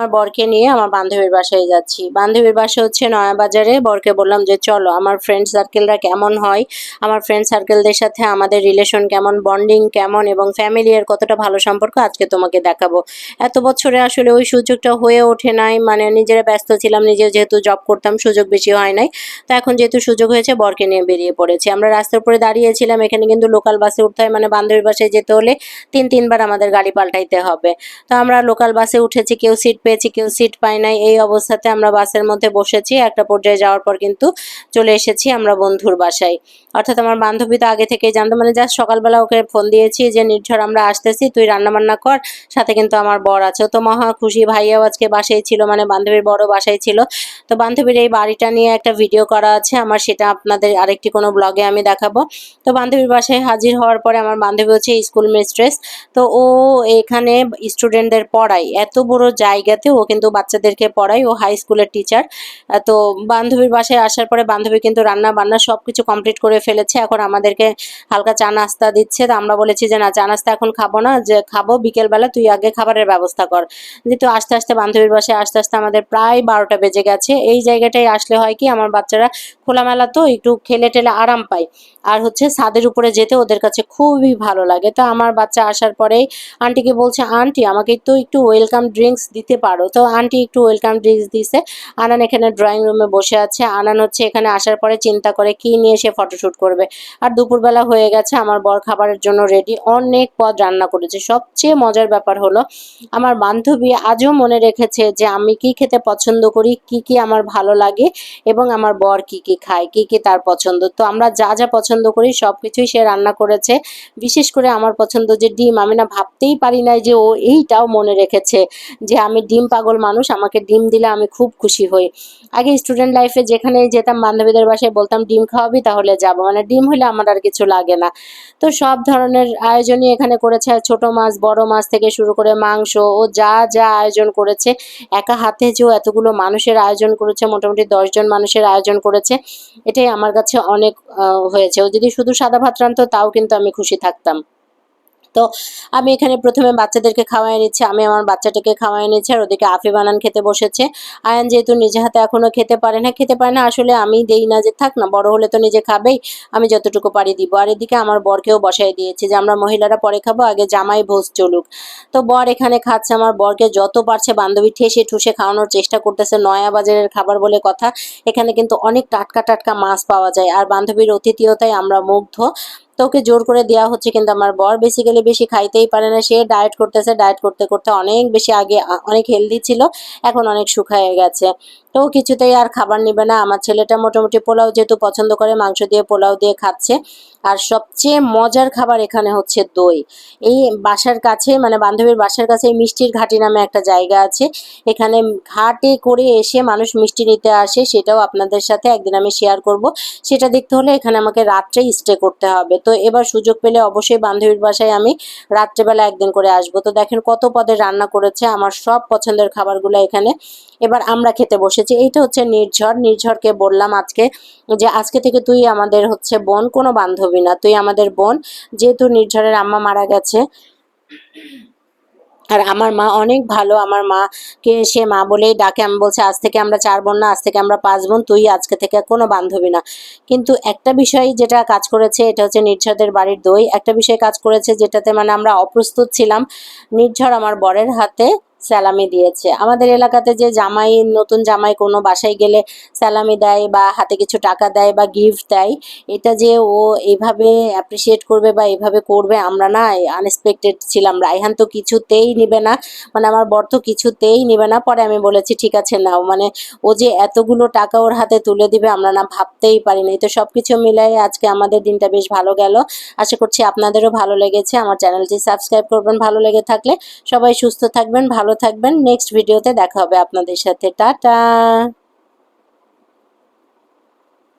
আমার বরকে নিয়ে আমার বান্ধবীর বাসায় যাচ্ছি। বান্ধবীর বাসা হচ্ছে নয়াবাজারে। বরকে বললাম যে চলো, আমার ফ্রেন্ড সার্কেলরা কেমন হয়, আমার ফ্রেন্ড সার্কেলদের সাথে আমাদের রিলেশন কেমন, বন্ডিং কেমন এবং ফ্যামিলির কতটা ভালো সম্পর্ক আজকে তোমাকে দেখাবো। এত বছরে আসলে ওই সুযোগটা হয়ে ওঠে নাই, মানে নিজেরা ব্যস্ত ছিলাম, নিজে যেহেতু জব করতাম সুযোগ বেশি হয় নাই। তো এখন যেহেতু সুযোগ হয়েছে বরকে নিয়ে বেরিয়ে পড়েছি। আমরা রাস্তার উপরে দাঁড়িয়েছিলাম, এখানে কিন্তু লোকাল বাসে উঠতে হয়, মানে বান্ধবীর বাসায় যেতে হলে তিনবার আমাদের গাড়ি পাল্টাইতে হবে। তো আমরা লোকাল বাসে উঠেছি, কেউ সিট পেয়েছি কেউ সিট পাই নাই। এই অবস্থাতে আমরা বাসের মধ্যে বসেছি। একটা পর্যায়ে যাওয়ার পর কিন্তু চলে এসেছি আমরা বন্ধুর বাসায়। অর্থাৎ আমার বান্ধবী তো আগে থেকেই জানতো, মানে জাস্ট সকালবেলা ওকে ফোন দিয়েছি যে নির্ঝর আমরা আসতেছি, তুই রান্নাবান্না কর, সাথে কিন্তু আমার বর আছে। ও তো মহা খুশি, ভাইয়াও আজকে বাসায় ছিল, মানে বান্ধবীর বড় বাসায় ছিল। তো বান্ধবীর এই বাড়িটা নিয়ে একটা ভিডিও করা আছে আমার, সেটা আপনাদের আরেকটি কোনো ব্লগে আমি দেখাবো। তো বান্ধবীর বাসায় হাজির হওয়ার পরে আমার বান্ধবী হচ্ছে স্কুল মিস্ট্রেস। তো ও এখানে স্টুডেন্টদের পড়ায়, এত বড় জায়গাতে ও কিন্তু বাচ্চাদেরকে পড়ায়, ও হাই স্কুলের টিচার। তো বান্ধবীর বাসায় আসার পরে বান্ধবী কিন্তু রান্না বান্না সব কিছু কমপ্লিট করে ফেলেছে। এখন আমাদেরকে হালকা চা নাস্তা দিচ্ছে। তো আমরা বলেছি যে না, চা নাস্তা এখন খাবো না, যে খাবো বিকেলবেলা, তুই আগে খাবারের ব্যবস্থা কর। যেহেতু আস্তে আস্তে বান্ধবীর বাসায় আস্তে আস্তে আমাদের প্রায় 12টা বেজে গেছে। এই জায়গাটায় আসলে হয় কি, আমার বাচ্চারা খোলামেলা তো একটু খেলে টেলে আরাম পায়, আর হচ্ছে ছাদের উপরে যেতে ওদের কাছে খুবই ভালো লাগে। তো আমার বাচ্চা আসার পরেই আন্টিকে বলছে, আন্টি আমাকে তো একটু ওয়েলকাম ড্রিঙ্কস দিতে পারো। তো আন্টি একটু ওয়েলকাম ড্রিঙ্কস দিছে। আনান এখানে ড্রয়িং রুমে বসে আছে। আনান হচ্ছে এখানে আসার পরে চিন্তা করে কি নিয়ে সে ফটোশ্যুট করবে। আর দুপুরবেলা হয়ে গেছে, আমার বর খাবারের জন্য রেডি, অনেক পদ রান্না করেছে। সবচেয়ে মজার ব্যাপার হলো আমার বান্ধবী আজও মনে রেখেছে যে আমি কি খেতে পছন্দ করি, কি কি আমার ভালো লাগে এবং আমার বর কি কি খায়, কি কি তার পছন্দ। তো আমরা যা যা পছন্দ করি সব কিছুই সে রান্না করেছে। বিশেষ করে আমার পছন্দ যে ডিম, আমি না ভাবতেই পারি নাই যে ও এইটাও মনে রেখেছে যে আমি ডিম পাগল মানুষ, আমাকে ডিম দিলে আমি খুব খুশি হই। আগে স্টুডেন্ট লাইফে যেখানে যেতাম বান্ধবীদের বাসায় বলতাম ডিম খাওয়াবি তাহলে যাব, মানে ডিম হলে আমার আর কিছু লাগে না। তো সব ধরনের আয়োজনই এখানে করেছে, ছোট মাছ বড় মাছ থেকে শুরু করে মাংস, ও যা যা আয়োজন করেছে একা হাতে যে ও এতগুলো মানুষের আয়োজন করেছে, মোটামুটি 10 জন মানুষের আয়োজন করেছে, এটাই আমার কাছে অনেক হয়েছে। ও যদি শুধু সাদা ভাত রান্তো তাও কিন্তু আমি খুশি থাকতাম। তো আমি এখানে প্রথমে বাচ্চাদেরকে খাওয়াই নিচ্ছি, আমি আমার বাচ্চাটাকে খাওয়াই নিচ্ছি, আর ওদিকে আফি বানান খেতে বসেছে। আয়ান যেহেতু নিজে হাতে এখনও খেতে পারে না, আসলে আমি দেই না, যে থাক না, বড় হলে তো নিজে খাবেই, আমি যতটুকু পারি দিব। আর এদিকে আমার বরকেও বসাই দিয়েছি যে আমরা মহিলারা পরে খাবো, আগে জামাই ভোজ চলুক। তো বর এখানে খাচ্ছে, আমার বরকে যত পারছে বান্ধবী ঠেসে ঠুসে খাওয়ানোর চেষ্টা করতেছে। নয়া বাজারের খাবার বলে কথা, এখানে কিন্তু অনেক টাটকা টাটকা মাছ পাওয়া যায়, আর বান্ধবীর অতিথিয়তায় আমরা মুগ্ধ। তো ওকে জোর করে দেওয়া হচ্ছে, কিন্তু আমার বর বেসিক্যালি বেশি খাইতেই পারে না, সে ডায়েট করতেছে, ডায়েট করতে করতে অনেক বেশি আগে অনেক হেলদি ছিল, এখন অনেক শুকায় গেছে। তো ও কিছুতেই আর খাবার নেবে না। আমার ছেলেটা মোটামুটি পোলাও যেহেতু পছন্দ করে, মাংস দিয়ে পোলাও দিয়ে খাচ্ছে। আর সবচেয়ে মজার খাবার এখানে হচ্ছে দই। এই বাসার কাছে, মানে বান্ধবীর বাসার কাছে মিষ্টির ঘাটি নামে একটা জায়গা আছে, এখানে ঘাটে করে এসে মানুষ মিষ্টি নিতে আসে, সেটাও আপনাদের সাথে একদিন আমি শেয়ার করব। সেটা দেখতে হলে এখানে আমাকে রাত্রেই স্টে করতে হবে। তো এবার সুযোগ পেলে অবশ্যই বান্ধবীর বাসায় আমি রাত্রেবেলা একদিন করে আসবো। তো দেখেন কত পদের রান্না করেছে, আমার সব পছন্দের খাবারগুলো এখানে। এবার আমরা খেতে বসেছি। এইটা হচ্ছে নির্ঝর। নির্ঝরকে বললাম আজকে যে আজকে থেকে তুই আমাদের হচ্ছে বোন, কোনো বান্ধবী না, তুই আমাদের বোন। যেহেতু নির্ঝরের আম্মা মারা গেছে, আর আমার মা অনেক ভালো, আমার মাকে সে মা বলেই ডাকে। আমি বলছি আজ থেকে আমরা 4 বোন না, আজ থেকে আমরা 5 বোন, তুই আজকে থেকে কোনো বান্ধবী না। কিন্তু একটা বিষয় যেটা কাজ করেছে, এটা হচ্ছে নির্ঝরদের বাড়ির দই। একটা বিষয় কাজ করেছে যেটাতে মানে আমরা অপ্রস্তুত ছিলাম, নির্ঝর আমার বরের হাতে স্যালামি দিয়েছে। আমাদের এলাকাতে যে জামাই, নতুন জামাই কোনো বাসায় গেলে স্যালামি দেয় বা হাতে কিছু টাকা দেয় বা গিফট দেয়, এটা যে ও এইভাবে অ্যাপ্রিসিয়েট করবে বা এইভাবে করবে, আমরা না আনএক্সপেক্টেড ছিলাম। রায়হান তো কিছুতেই নিবে না, মানে আমার বর তো কিছুতেই নিবে না। পরে আমি বলেছি ঠিক আছে নাও, মানে ও যে এতগুলো টাকা ওর হাতে তুলে দিবে আমরা না ভাবতেই পারিনি। তো সব কিছু মিলাই আজকে আমাদের দিনটা বেশ ভালো গেল। আশা করছি আপনাদেরও ভালো লেগেছে। আমার চ্যানেলটি সাবস্ক্রাইব করবেন ভালো লেগে থাকলে। সবাই সুস্থ থাকবেন, ভালো থাকবেন। নেক্সট ভিডিওতে দেখা হবে আপনাদের সাথে। টাটা।